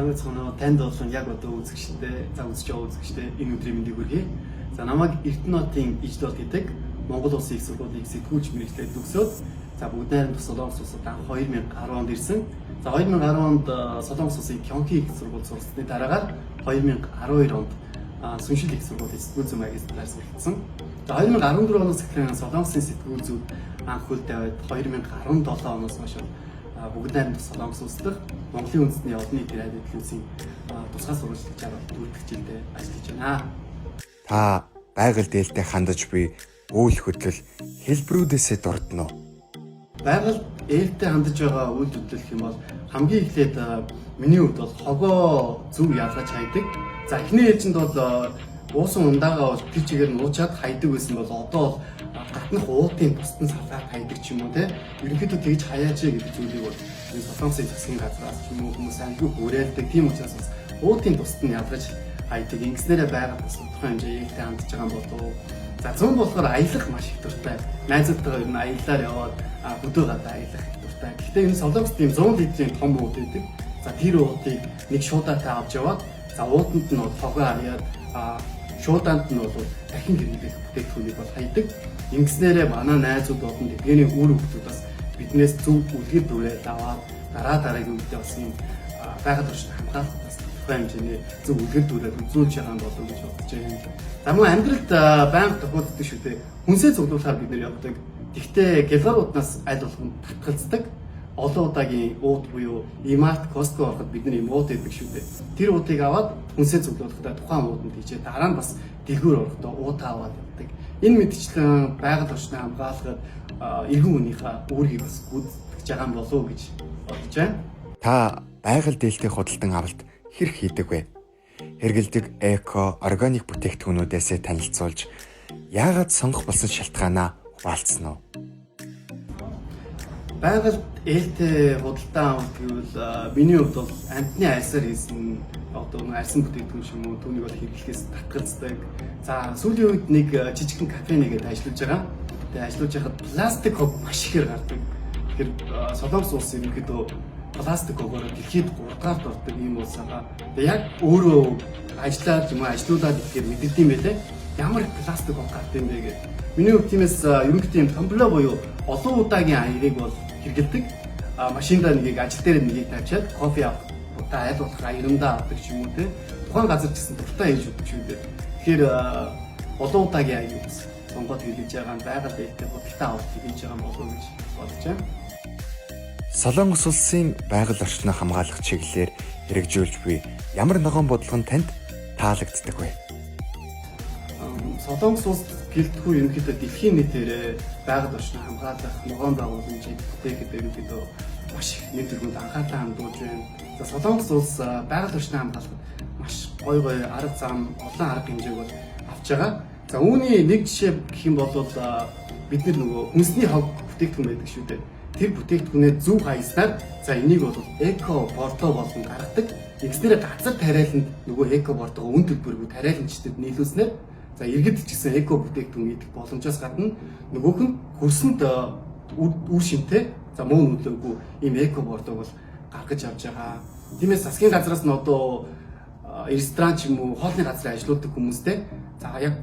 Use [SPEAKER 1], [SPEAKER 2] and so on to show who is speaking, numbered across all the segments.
[SPEAKER 1] сайн мэцгэнөө танд болон яг одоо үзэгчтэй үзэж байгаа үзэгчтэй энэ өдрийн мэндийг хүргэе. За намайг Эрдэнэтийн Ижлол гэдэг Монгол Улсын их сургуулийн сэтгүүлч мэргэжлээд төгсөөд за бүгд найрамдах Солонгос улсад анх 2010 онд ирсэн. За 2010 онд Солонгос улсын Кёнки их сургууль сурсны дараагаар 2012 онд Сүншил их сургуулийн сэтгүүл зүйн магистраар суралцсан. За 2014 оноос эхлэн Солонгосын сэтгүүл зүйд анх хөл тавиад 2017 оноос хойш бүгд найрамдах Солонгос улс дахь Монголын үндэсний олон нийтийн радио телевизийн тусгай сурвалжлагч аваад дөрөвдөг жилдээ ажиллаж байна.
[SPEAKER 2] Та байгаль дээлтэй хандаж буй үйл хөдлөл хэлбэрүүдээсээ дурдна уу?
[SPEAKER 1] Байгаль ээлтэй хандаж байгаа үйл хөдлөл гэх юм бол хамгийн эхлээд миний хувьд бол хогоо зөв ялгаж хайдаг. За эхний ээлжинд бол уусан ундаагаа бол тэр чигээр нь уучаад хайдаг байсан бол одоо бол гатнах уутын бусдын салаад хайдаг ч юм уу те. Ерөнхийдөө тэгж хаяач гэдэг зүйлийг бол энэ Солонгосын засгийн газраас ч юм уу хүмүүс альгүй хүрээлдэг. Тийм учраас бас уутын бусд нь ялгаж хайдаг. Ингэснээрээ байгаа бас тодорхой хэмжээ ээлтэй хандж байгаа юм болов уу? За зүүн болохоор аялах маш их дуртай. Найзуудтайгаа ер нь аяллаар яваад хөдөө гадаа аялах дуртай. Гэхдээ энэ Солонгост тийм 100 литрийн том ууд байдаг. За тэр уудыг нэг шуудаатай авч яваад за ууданд нь тогоо хаяад шуудаанд нь бол дахин хэрэглэх бүтээгдэхүүнийг бол хайдаг. Ингэснээрээ манай найзууд болон тэдний үр хөвгүүд бас биднээс зөв үлгэр дүүрээд аваад дараагийн үедээ бас юм байгаль орчны хамгаалалт бас тодорхой хэмжээний зөв үлгэр дүүрээд үзүүлж байгаа болов уу гэж бодож байна. За мөн амьдралд байнга тохиолддог шүү дээ. Хүнсээ цуглуулахаар бид нэр явдаг. Гэхдээ гэлгарууднаас аль болгон татгалздаг. Олон удаагийн ууд буюу Имарт, Костко ороход бид нар юм ууд өгдөг шүү дээ. Тэр уудыг аваад хүнсээ цуглуулахдаа тухайн ууданд тийчээ дараа нь бас дэлгүүр орохдоо уудаа аваад явдаг. Энэ мэдчлэн байгаль орчныг хамгаалахад эргэн үнийхээ үүргийг бас гүйцэтгэж байгаа юм болов уу гэж бодож байна.
[SPEAKER 2] Та байгаль дээлтэй худалдан авалт хэрэг хийдэг вэ? Хэрэгэлдэг эко, органик бүтээгдэхүүнүүдээсээ танилцуулж яагаад сонгох болсон шалтгаанаа хуваалцсан уу?
[SPEAKER 1] Байгаль ээлтэй худалдан авалт гэвэл миний хувьд бол амтны альсаар хийсэн одоо арьсан бүтээгдэхүүн юм уу түүнийг бол хэрэглэхээс татгалздаг. За сүүлийн үед нэг жижигхэн кафе нэгээд ажиллаж байгаа. Тэгээ ажиллаж байхад пластик хог маш ихээр гардаг. Тэгэхээр Солонгос улс ерөнхийдөө пластик хогоор дэлхийд 3-р ордог юм улсаа. Тэгээ яг өөрөө ажиллаад юм ажиллаулаад ихээр мэддэг юм байлээ. Ямар пластик хог гардаг юм бэ гэдэг. Миний хувьд тиймээс ерөнхийдөө томплоо буюу олон удаагийн аярыг бол хэрэгэлдэг. Машиндаа нэгийг ажил дээр нэгийг тавьчаад кофе авах удаа аль болох аярамдаа авдаг ч юм уу те. Тухайн газар гэсэн дуртай хийж өгч үү. Тэгэхээр олон удаагийн аяр ус сонгоод хэрэглэж байгаа нь байгаль дээгтэй худалдан авалт хийж байгаа болов уу гэж бодож байна.
[SPEAKER 2] Солонгос улсын байгаль орчныг хамгаалах чиглэлээр хэрэгжүүлж буй ямар ногоон бодлого нь танд таалагддаг вэ?
[SPEAKER 1] Солонгос улс гэлтгүй ерөнхийдөө дэлхийн нийтээр байгаль орчныг хамгаалах ногоон байгууламжийг бүтээхэд ерөнхийдөө маш их нийт төрөнд анхаарлаа хандуулж байна. За Солонгос улс байгаль орчныг хамгаалахад маш гой арга зам, олон арга хэмжээг бол авч байгаа. За үүний нэг жишээ гэх юм бол бид нөгөө хүнсний хог бүтээгдэхүүн байдаг шүү дээ. Тэр бүтээгдэхүүнээ зөв хаяснаар за энийг бол эко бордоо болгон гаргадаг. Ингэснээр газар тариаланд нөгөө эко бордоо үн төлбөргүй тариаламжтад нийлүүлснээр за иргэд ч гэсэн эко бүтээгдэхүүн идэх боломжоос гадна нөгөөх нь хөрсөнд үр шинтэй за муу нөлөөгүй ийм эко бордог бол гаргаж авч байгаа. Тиймээс засгийн газраас нь одоо ресторан ч юм уу хоолны газрын ажилладаг хүмүүстэй за яг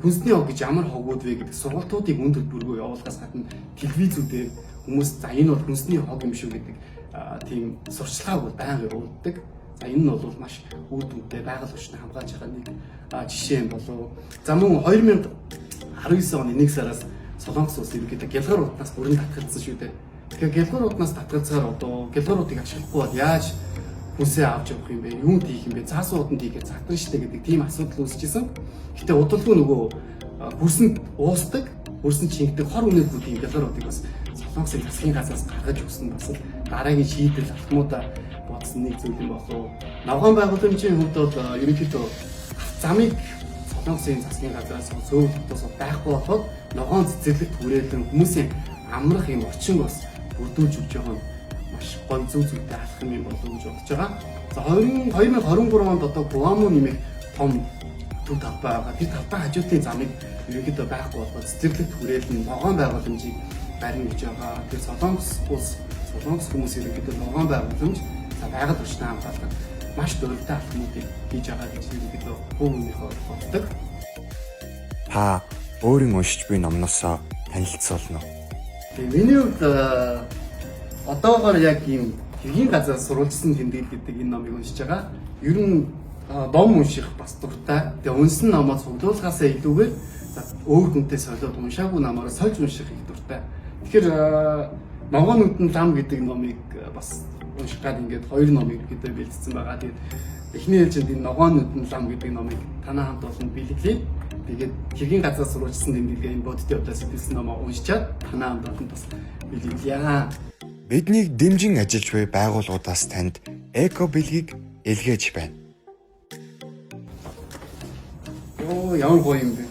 [SPEAKER 1] хүнсний хог гэж ямар хогуд вэ гэдэг сургалтуудыг үн төлбөргүй явуулахаас гадна телевизүүдээр хүмүүс за энэ бол хүнсний хог юм шүү гэдэг тийм сурчлагыг бол байнга явуулдаг. За энэ нь бол маш үр дүнтэй байгаль орчныг хамгаалж байгаа нэг жишээ юм болов. За мөн 2019 оны 1 сараас Солонгос улс ерөнхийдөө гэлгарууднаас бүрэн татгалзсан шүү дээ. Тэгэхээр гэлгарууднаас татгалзахаар одоо гэлгаруудыг ашиглахгүй бол яаж хүнсээ авч явах юм бэ? Юу хийх юм бэ? Цаасууданд хийгээд затна штэ гэдэг тийм асуудал үүсчихсэн. Гэтэ удалгүй нөгөө хөрсөнд уусдаг, хөрсөнд чингдэг хор үнэгүй тийм гэлгаруудыг бас Солонгосын засгийн газраас гаргаж өгсөн бас дараагийн шийдэл автоматаа бодсон нэг зүйл юм болов. Ногоон байгууламжийн хувьд бол ерөнхийдөө замыг Солонгосын засгийн газраас зөв хотоос байхгүй болоход ногоон цэцэрлэгт хүрээлэн хүмүүсийн амрах юм орчин бас бүрдүүлж өгч байгаа нь маш гоё зөв зүйтэй алах юм болов гэж бодож байгаа. За 2023 онд одоо Гуаму нэмэх том төв талбай байгаа. Тэр талбай хажуудлын замыг ерөнхийдөө байхгүй болоход цэцэрлэгт хүрээлэн ногоон байгууламжийг барьна гэж байгаа. Тэр Солонгос хүмүүс ерөнхийдөө ногоон байгууламж за байгаль орчныг хамгаалах маш дуртай алхмуудыг хийж байгаа гэж ерөнхийдөө өөрийнхөө боддог.
[SPEAKER 2] Та өөрийн уншиж буй номносоо танилцуулна уу?
[SPEAKER 1] Тэгээ миний хувьд одоогоор яг ийм хэргийн газар сурвалжсан тэмдэглэл гэдэг энэ номыг уншиж байгаа. Ер нь ном унших бас дуртай. Тэгээ унсан номоо цуглуулахаасаа илүүгээр өөр хүнтэй солиод уншаагүй номоор сольж унших их дуртай. Тэгэхээр Ногоон нүдэн лам гэдэг номыг бас унших гад ингээд хоёр номыг ихдээ бэлдсэн байгаа. Тэгээд эхний ээлжинд энэ Ногоон нүдэн лам гэдэг номыг танаа хамт олон бэлгэлээ. Тэгээд хэргийн газар сурвалжсан тэмдэглэгээ энэ бодит явдлаас хэлсэн номоо уншичаад танаа хамт олон бас бэлгэлээ.
[SPEAKER 2] Биднийг дэмжин ажиллаж буй байгууллагуудаас танд эко бэлгийг илгээж байна.
[SPEAKER 1] Оо ямар гоё юм бэ.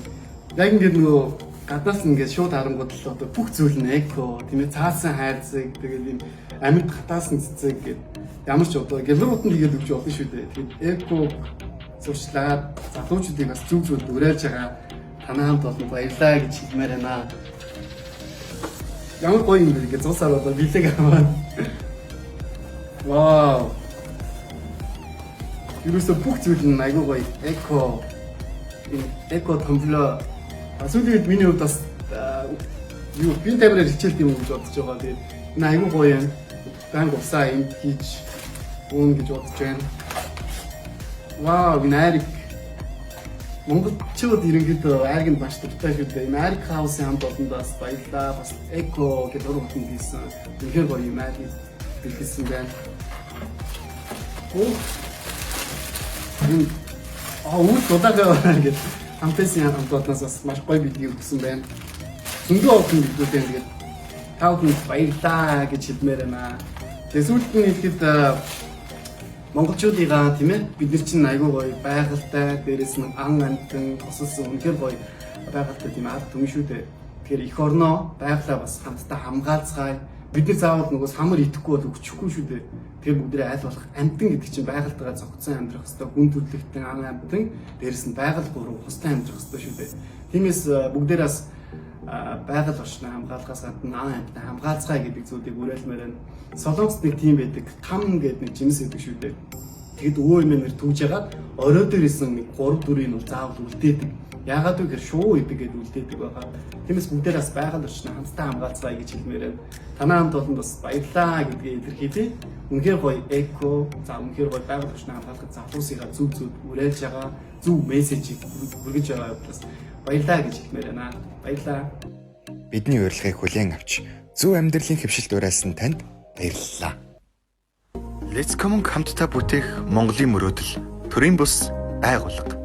[SPEAKER 1] Яг ингээд нөгөө гаднаас ингээд шууд харангууд л одоо бүх зүйл нь эко тийм ээ цаасан хайрцаг тэгээд юм амьд хатаасан цэцэг гэдэг ямар ч одоо гэлрүүд нь тэгээд өгч болно шүү дээ. Тэгээд эко зуршлаад залуучуудыг бас зүг зүг уриалж байгаа танаа хамт олон баярлаа гэж хэлмээр байна. Ямар гоё юм бэ гэж зуусаар одоо бэлэг аваад. Вау. Юусе бүх зүйл нь айгүй гоё эко томлоо. Асуулт миний хувьд бас юу би тамираар хичээлт юм гэж бодож байгаа. Тэгээд энэ айгүй гоё юм. Банк усаа юм хийж уун гэж бодож байна. Вау, нарик. Монголчууд ерөнхийдөө айрганд маш дуртай шүү дээ. Нарик хаусын хамт олондоос баярлаа. Бас эко гэдэг ургамтанд хийсэн. Үнэхээр гоё юм аа бэлгэлсэн байна. Үйл удаага гэж хамтын хамт олонноос бас маш гоё бэлгийг өгсөн байна. Зөндөө олон бэлгүүдээ тэгээд та бүхэнд баярлаа гэж хэлмээр байна. Тэгээд сүүлд нь хэлэхэд монголчуудыгаа тийм ээ бид нар чинь айгүй гоё байгальтай, дээрэс нь ан амтэн тусалсан үнэхээр гоё байгальтай тийм ард түмэн шүү дээ. Тэгэхээр эх орноо байгалаа бас хамтдаа хамгаалцгаая. Бид нар заавал нөгөөс хамар идэхгүй бол өчөхгүй шүү дээ. Тэгэхээр бүгдээ аль болох амтэн гэдэг чинь байгальтайгаа зохицон амьдрах хэрэгтэй, хүн төрөлхтөн ан амтэн, дээрэс нь байгаль гурав хустай амьдрах хэрэгтэй шүү дээ. Тиймээс бүгдээрээс байгаль орчноо хамгаалахаас гадна ан амтнаа хамгаалцгаая гэдэг зүйлийг уриалмаар байна. Солонгост нэг тийм байдаг, там гэдэг нэг жимс байдаг шүү дээ. Тэгэд өвөө эмээнэр түүж ягаад орой дээр исэн нэг 3-4-ийг нь заавал үлдээдэг. Яагаад вэ гэхээр шуу идэг гэдээ үлдээдэг байгаа. Тиймээс бүгдээрээс байгаль орчноо хамтдаа хамгаалцгаая гэж хэлмээр байна. Танаа хамт олонд бас баярлаа гэдгийг илэрхийлье. Үнэхээр гоё эко, за үнэхээр гоё байгаль орчноо хамгаалах залуусыгаа зүг уриалж байгаа, зөв мессежийг хүргэж байгаа бас баярлаа гэж хэлмээр байна. Баярлаа.
[SPEAKER 2] Бидний урилгыг хүлээн авч зөв амьдралын хөвшилт уриалсан танд баярлалаа. Let's Come хамтдаа бүтээх Монголын мөрөөдөл төрийн бус байгууллага.